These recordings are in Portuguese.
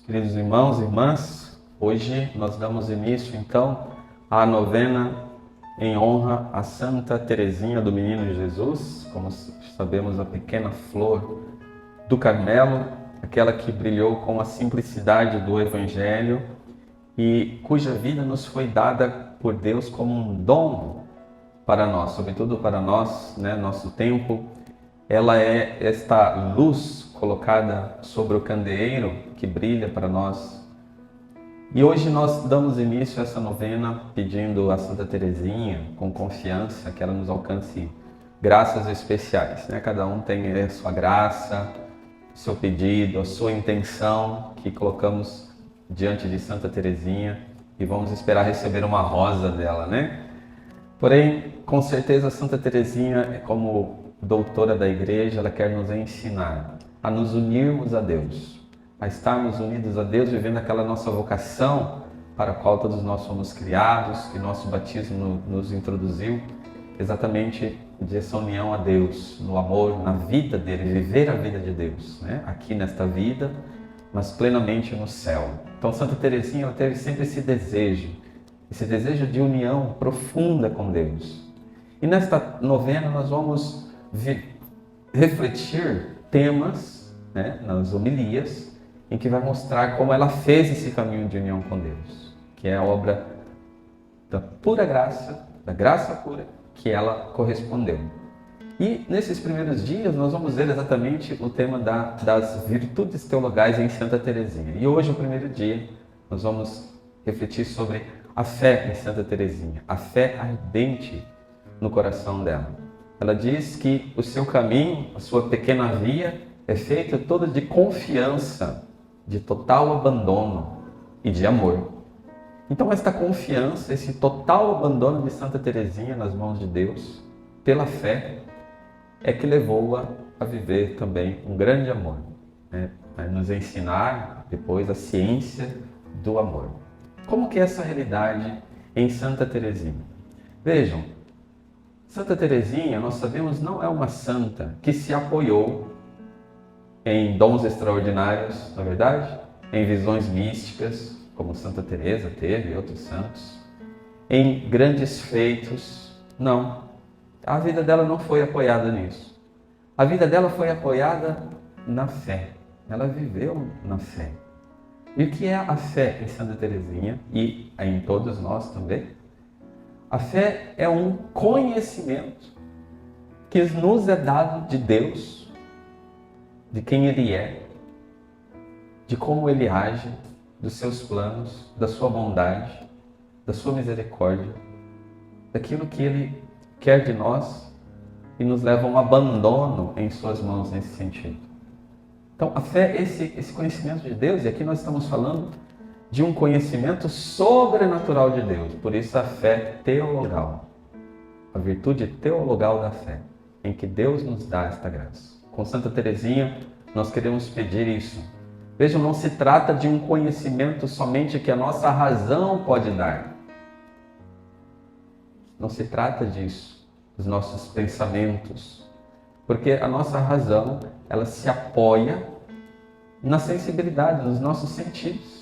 Queridos irmãos e irmãs, hoje nós damos início então à novena em honra a Santa Teresinha do Menino Jesus, como sabemos, a pequena flor do Carmelo, aquela que brilhou com a simplicidade do Evangelho e cuja vida nos foi dada por Deus como um dom para nós, sobretudo para nós, nosso tempo. Ela é esta luz colocada sobre o candeeiro que brilha para nós. E hoje nós damos início a essa novena pedindo a Santa Teresinha, com confiança, que ela nos alcance graças especiais. Cada um tem a sua graça, o seu pedido, a sua intenção, que colocamos diante de Santa Teresinha e vamos esperar receber uma rosa dela, Porém, com certeza, Santa Teresinha, como doutora da Igreja, ela quer nos ensinar a nos unirmos a Deus, a estarmos unidos a Deus, vivendo aquela nossa vocação para a qual todos nós fomos criados, que nosso batismo nos introduziu, exatamente dessa união a Deus, no amor, na vida dele, viver a vida de Deus, aqui nesta vida, mas plenamente no céu. Então, Santa Teresinha, ela teve sempre esse desejo de união profunda com Deus. E nesta novena nós vamos refletir temas, nas homilias, em que vai mostrar como ela fez esse caminho de união com Deus, que é a obra da pura graça, da graça pura, que ela correspondeu. E nesses primeiros dias nós vamos ver exatamente o tema das virtudes teologais em Santa Teresinha. E hoje, o primeiro dia, nós vamos refletir sobre a fé em Santa Teresinha, a fé ardente no coração dela. Ela diz que o seu caminho, a sua pequena via, é feita toda de confiança, de total abandono e de amor. Então, esta confiança, esse total abandono de Santa Teresinha nas mãos de Deus, pela fé, é que levou-a a viver também um grande amor, a nos ensinar depois a ciência do amor. Como que é essa realidade em Santa Teresinha? Vejam, Santa Teresinha, nós sabemos, não é uma santa que se apoiou em dons extraordinários, na verdade, em visões místicas, como Santa Teresa teve e outros santos, em grandes feitos. Não, a vida dela não foi apoiada nisso. A vida dela foi apoiada na fé. Ela viveu na fé. E o que é a fé em Santa Teresinha e em todos nós também? A fé é um conhecimento que nos é dado de Deus, de quem Ele é, de como Ele age, dos seus planos, da sua bondade, da sua misericórdia, daquilo que Ele quer de nós e nos leva a um abandono em suas mãos nesse sentido. Então, a fé é esse conhecimento de Deus, e aqui nós estamos falando de um conhecimento sobrenatural de Deus, por isso a fé teologal, a virtude teologal da fé, em que Deus nos dá esta graça. Com Santa Teresinha, nós queremos pedir isso. Vejam, não se trata de um conhecimento somente que a nossa razão pode dar. Não se trata disso, dos nossos pensamentos, porque a nossa razão, ela se apoia na sensibilidade, nos nossos sentidos.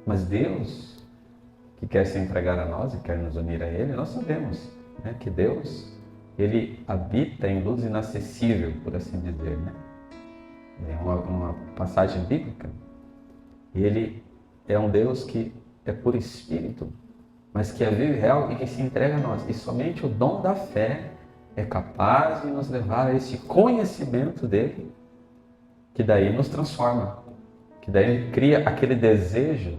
Mas Deus, que quer se entregar a nós e quer nos unir a Ele, nós sabemos que Deus, Ele habita em luz inacessível, por assim dizer. É uma passagem bíblica. Ele é um Deus que é por Espírito, mas que é vivo e real e que se entrega a nós. E somente o dom da fé é capaz de nos levar a esse conhecimento dele, que daí nos transforma, que daí cria aquele desejo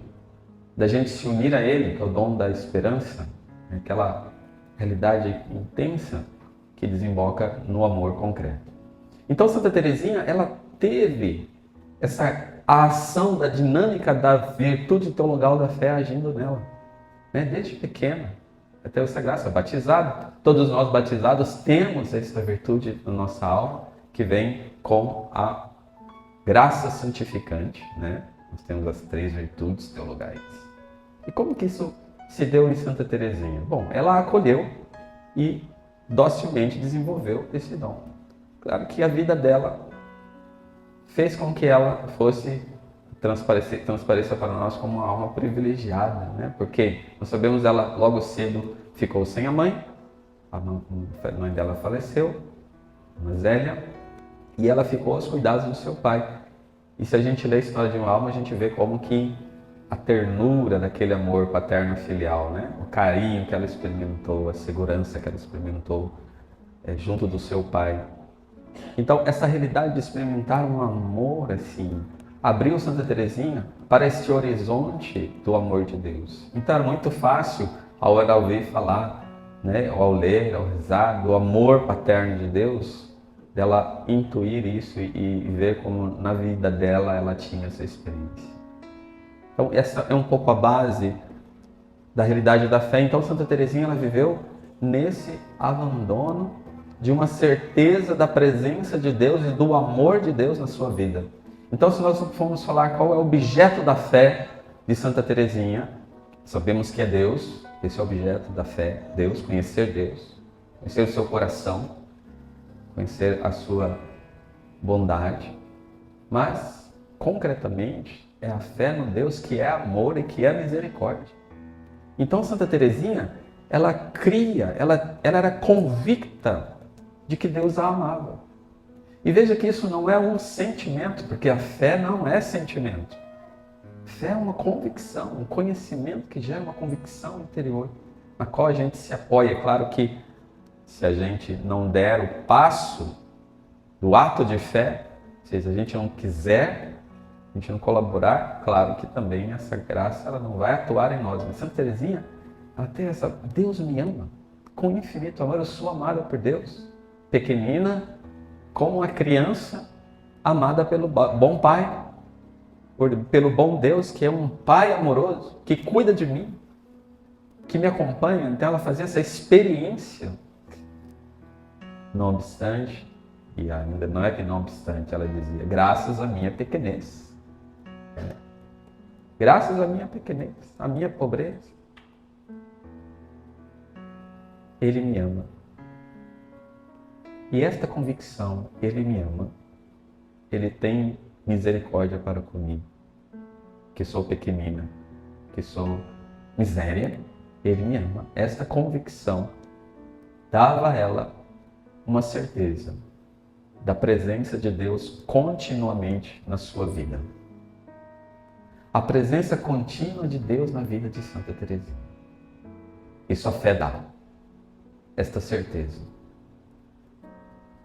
da gente se unir a ele, que é o dom da esperança, aquela realidade intensa que desemboca no amor concreto. Então, Santa Teresinha, ela teve a ação da dinâmica da virtude teologal da fé agindo nela, desde pequena. Até essa graça, batizado. Todos nós batizados temos essa virtude na nossa alma, que vem com a graça santificante, Nós temos as 3 virtudes teologais. E como que isso se deu em Santa Teresinha? Bom, ela acolheu e docilmente desenvolveu esse dom. Claro que a vida dela fez com que ela fosse transpareça para nós como uma alma privilegiada, né? Porque nós sabemos ela logo cedo ficou sem a mãe mãe dela faleceu, a Zélia, e ela ficou aos cuidados do seu pai. E se a gente lê a história de uma alma, a gente vê como que a ternura daquele amor paterno filial, né? O carinho que ela experimentou, a segurança que ela experimentou junto do seu pai. Então, essa realidade de experimentar um amor assim, abriu Santa Teresinha para este horizonte do amor de Deus. Então, era muito fácil, ao ela ouvir falar, né, ao ler, ao rezar, do amor paterno de Deus, dela intuir isso e ver como na vida dela ela tinha essa experiência. Então, essa é um pouco a base da realidade da fé. Então, Santa Teresinha ela viveu nesse abandono de uma certeza da presença de Deus e do amor de Deus na sua vida. Então, se nós formos falar qual é o objeto da fé de Santa Teresinha, sabemos que é Deus, esse é o objeto da fé, Deus, conhecer o seu coração, conhecer a sua bondade, mas, concretamente, é a fé no Deus que é amor e que é misericórdia. Então, Santa Teresinha, ela era convicta de que Deus a amava. E veja que isso não é um sentimento, porque a fé não é sentimento. Fé é uma convicção, um conhecimento que gera uma convicção interior, na qual a gente se apoia. É claro que se a gente não der o passo do ato de fé, se a gente não quiser, a gente não colaborar, claro que também essa graça ela não vai atuar em nós. Mas Santa Teresinha, ela tem essa, Deus me ama, com infinito amor, eu sou amada por Deus. Pequenina, como uma criança amada pelo bom Pai, pelo bom Deus, que é um Pai amoroso, que cuida de mim, que me acompanha. Então ela fazia essa experiência. Não obstante, e ainda não é que não obstante, ela dizia, graças à minha pequenez. Graças à minha pequenez, à minha pobreza, Ele me ama. E esta convicção, Ele me ama, Ele tem misericórdia para comigo, que sou pequenina, que sou miséria, Ele me ama. Esta convicção dava a ela uma certeza da presença de Deus continuamente na sua vida. A presença contínua de Deus na vida de Santa Teresinha. Isso a fé dá. Esta certeza.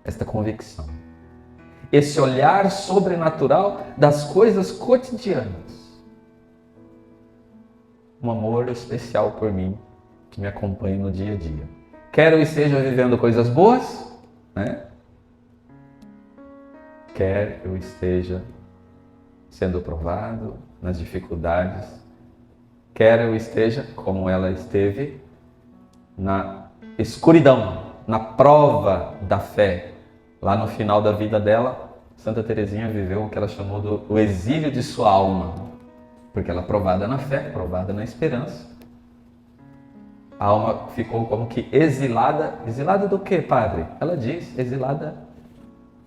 Esta convicção. Esse olhar sobrenatural das coisas cotidianas. Um amor especial por mim que me acompanha no dia a dia. Quer eu esteja vivendo coisas boas, né? Quer eu esteja sendo provado nas dificuldades, quer eu esteja, como ela esteve, na escuridão, na prova da fé. Lá no final da vida dela, Santa Teresinha viveu o que ela chamou do exílio de sua alma, porque ela provada na fé, provada na esperança. A alma ficou como que exilada. Exilada do quê, padre? Ela diz, exilada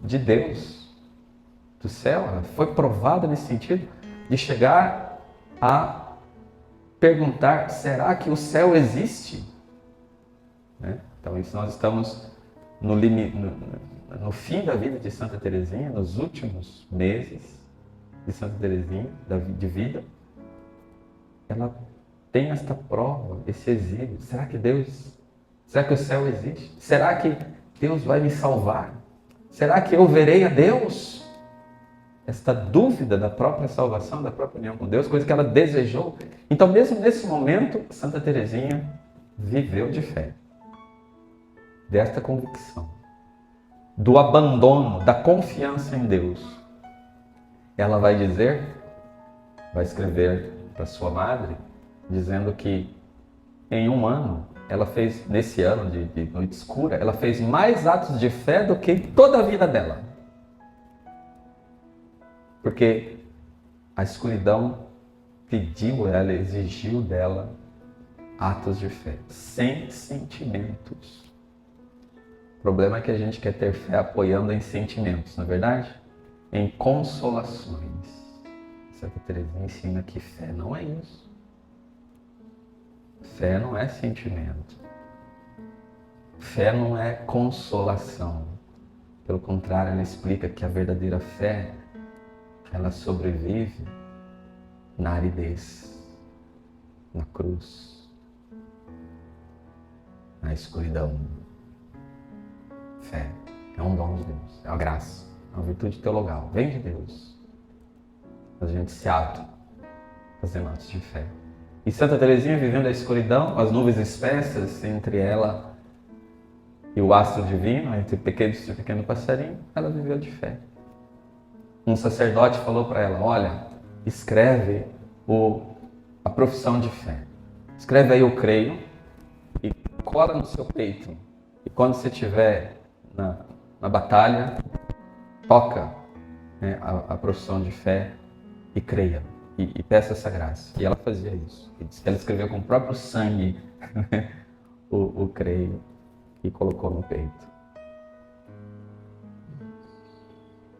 de Deus, do céu. Ela foi provada nesse sentido de chegar a perguntar, será que o céu existe? Né? Então isso nós estamos no fim da vida de Santa Teresinha, nos últimos meses de Santa Teresinha, de vida. Ela tem esta prova, esse exílio. Será que o céu existe? Será que Deus vai me salvar? Será que eu verei a Deus? Esta dúvida da própria salvação, da própria união com Deus, coisa que ela desejou. Então, mesmo nesse momento, Santa Teresinha viveu de fé. Desta convicção. Do abandono, da confiança em Deus. Ela vai escrever para sua madre, dizendo que em um ano, ela fez, nesse ano de noite escura, ela fez mais atos de fé do que em toda a vida dela. Porque a escuridão pediu ela, exigiu dela atos de fé, sem sentimentos. O problema é que a gente quer ter fé apoiando em sentimentos, não é verdade? Em consolações. Santa Teresinha ensina que fé não é isso. Fé não é sentimento. Fé não é consolação. Pelo contrário, ela explica que a verdadeira fé, ela sobrevive na aridez, na cruz, na escuridão. Fé é um dom de Deus, é uma graça, é uma virtude teologal, vem de Deus. A gente se abre fazendo atos de fé. E Santa Teresinha, vivendo a escuridão, as nuvens espessas entre ela e o astro divino, entre pequeno passarinho, ela viveu de fé. Um sacerdote falou para ela, olha, escreve a profissão de fé. Escreve aí eu creio e cola no seu peito. E quando você estiver na batalha, toca, né, a profissão de fé e creia. E peça essa graça. E ela fazia isso. E disse que ela escreveu com o próprio sangue o creio e colocou no peito.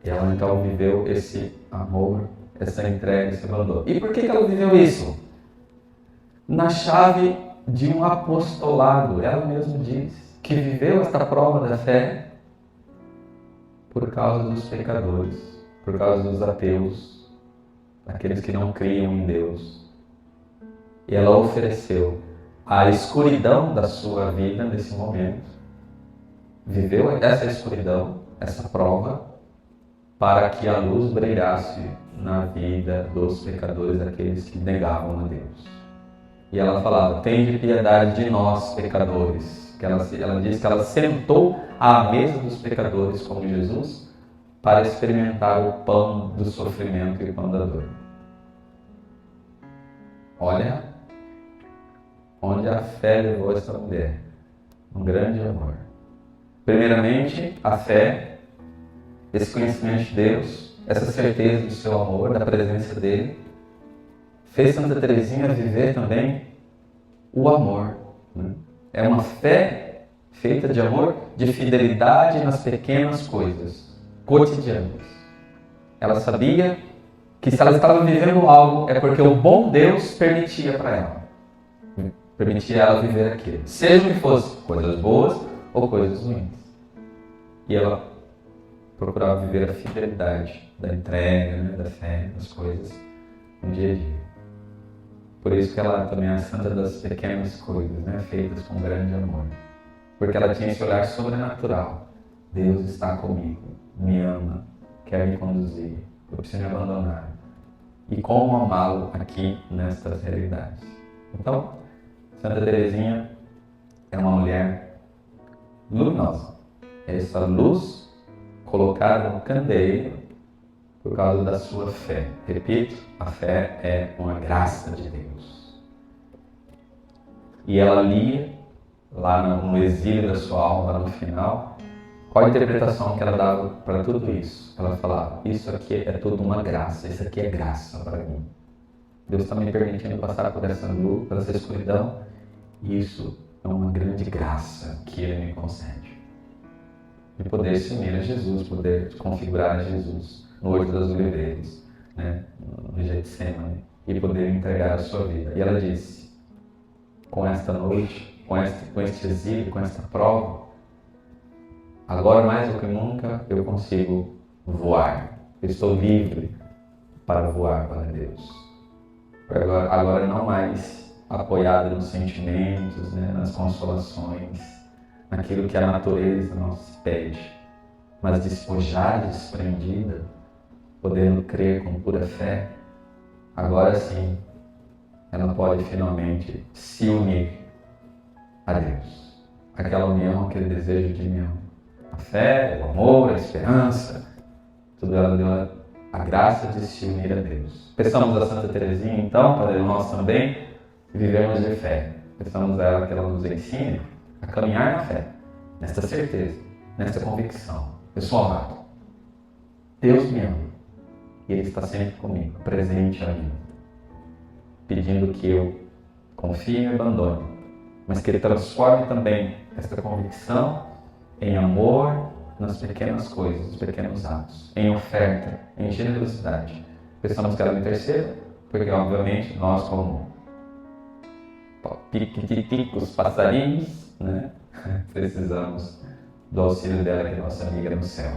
E ela então viveu esse amor, essa entrega, esse abandono. E por que ela viveu isso? Na chave de um apostolado. Ela mesma diz que viveu esta prova da fé por causa dos pecadores, por causa dos ateus, daqueles que não criam em Deus. E ela ofereceu a escuridão da sua vida nesse momento, viveu essa escuridão, essa prova, para que a luz brilhasse na vida dos pecadores, daqueles que negavam a Deus. E ela falava, tende piedade de nós, pecadores. Ela diz que ela sentou à mesa dos pecadores como Jesus para experimentar o pão do sofrimento e o pão da dor. Olha onde a fé levou essa mulher. Um grande amor. Primeiramente, a fé, esse conhecimento de Deus, essa certeza do seu amor, da presença dele, fez Santa Teresinha viver também o amor. Né? É uma fé feita de amor, de fidelidade nas pequenas coisas, cotidianas. Ela sabia que se ela estava vivendo algo, é porque o bom Deus permitia para ela. Permitia ela viver aquilo. Seja o que fosse, coisas boas ou coisas ruins. E ela procurava viver a fidelidade da entrega, né, da fé, das coisas no dia a dia. Por isso que ela também é a santa das pequenas coisas, né, feitas com grande amor. Porque ela tinha esse olhar sobrenatural. Deus está comigo, me ama, quer me conduzir, eu preciso me abandonar. E como amá-lo aqui nestas realidades. Então, Santa Teresinha é uma mulher luminosa. É essa luz colocada no candeeiro por causa da sua fé. Repito, a fé é uma graça de Deus. E ela lia, lá no exílio da sua alma, lá no final, qual a interpretação que ela dava para tudo isso? Ela falava, isso aqui é tudo uma graça, isso aqui é graça para mim. Deus está me permitindo passar por essa luz, por essa escuridão, e isso é uma grande graça que Ele me concede. De poder se unir a Jesus, poder configurar a Jesus no Horto das Oliveiras, né, no Getsemane, e poder entregar a sua vida. E ela disse, com esta noite, com este exílio, com esta prova, agora mais do que nunca eu consigo voar. Eu estou livre para voar para Deus. Agora não mais apoiada nos sentimentos, né, nas consolações, naquilo que a natureza nos pede, mas despojada, desprendida, podendo crer com pura fé, agora sim ela pode finalmente se unir a Deus. Aquela união, aquele desejo de união. A fé, o amor, a esperança, tudo ela deu a graça de se unir a Deus. Peçamos a Santa Teresinha, então, para nós também vivemos de fé. Peçamos a ela que ela nos ensine a caminhar na fé, nesta certeza, nesta convicção. Eu sou amado. Deus me ama. E Ele está sempre comigo, presente a mim, pedindo que eu confie e me abandone, mas que Ele transforme também esta convicção em amor nas pequenas coisas, nos pequenos atos, em oferta, em generosidade, Precisamos que ela interceda, porque obviamente nós como piquiticos, passarinhos, né? Precisamos do auxílio dela, que é nossa amiga no céu.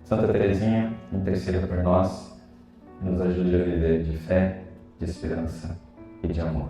Santa Teresinha, interceda por nós, nos ajude a viver de fé, de esperança e de amor.